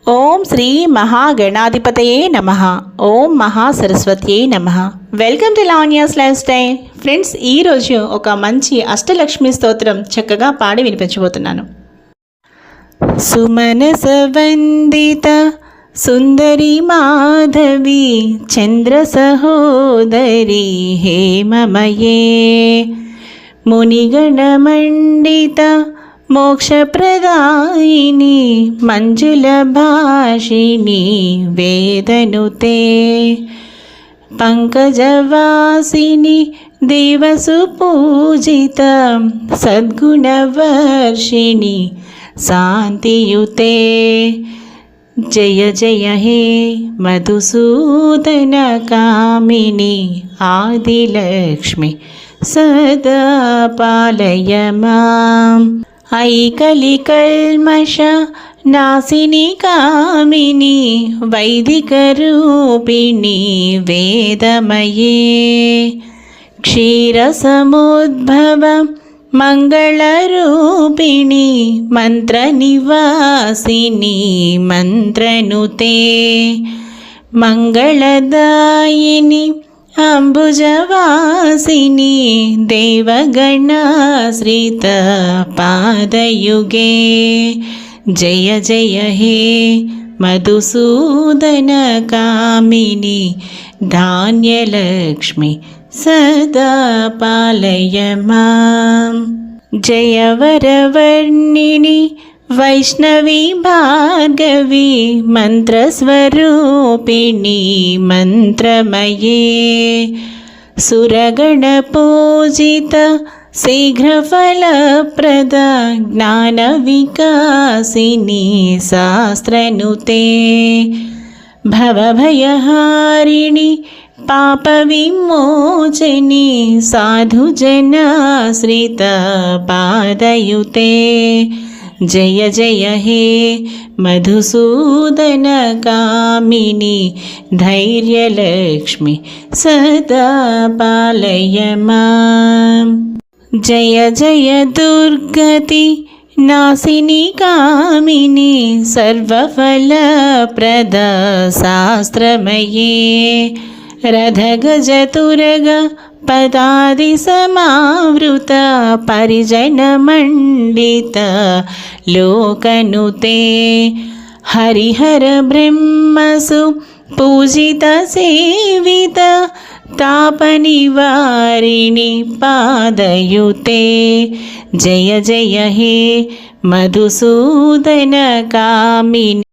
ఓం శ్రీ మహాగణాధిపతయే నమః. ఓం మహాసరస్వత్యే నమః. Welcome to Lavanya's life style. Friends, ఈరోజు ఒక మంచి అష్టలక్ష్మి స్తోత్రం చక్కగా పాడి వినిపించబోతున్నాను. సుమనస వందిత సుందరి మాధవి చంద్ర సహోదరి హేమమయే మునిగణమండిత మోక్షప్రదాయిని మంజుల భాషిణి వేదనుతే పంకజవాసిని దేవసుపూజిత సద్గుణవర్షిణి శాంతియుతే జయ జయ హే మధుసూదన కామిని ఆదిలక్ష్మి సదా పాలయ మాం. ఐకలికల్మష నాశిని కామిని వైదిక రూపిణి వేదమయే క్షీరసముద్భవ మంగళరూపిణి మంత్రనివాసిని మంత్రనుతే మంగళదాయిని అంబుజవాసిని దేవగణాశ్రిత పాదయుగే జయ జయ హే మధుసూదన కామిని ధాన్యలక్ష్మి సదా పాలయ మాం. జయవరవర్ణిని వైష్ణవి భార్గవి మంత్రస్వరూపిణి మంత్రమయే సురగణ పూజిత శీఘ్రఫలప్రద జ్ఞాన వికాసిని శాస్త్రనుతే భవభయహారిణి పాప విమోచని సాధుజనాశ్రిత పాదయుతే జయ జయ హే మధుసూదన కామిని ధైర్యలక్ష్మి సదా పాలయ మాం. జయ జయ దుర్గతి నాశిని కామిని సర్వఫలప్రద శాస్త్రమయే రథగజతురగ పదాది సమావృత పరిజనమండిత లోకనుతే హరిహర బ్రహ్మసు పూజిత సేవిత తాపనివారిణి పాదయుతే జయ జయ హే మధుసూదన కామిని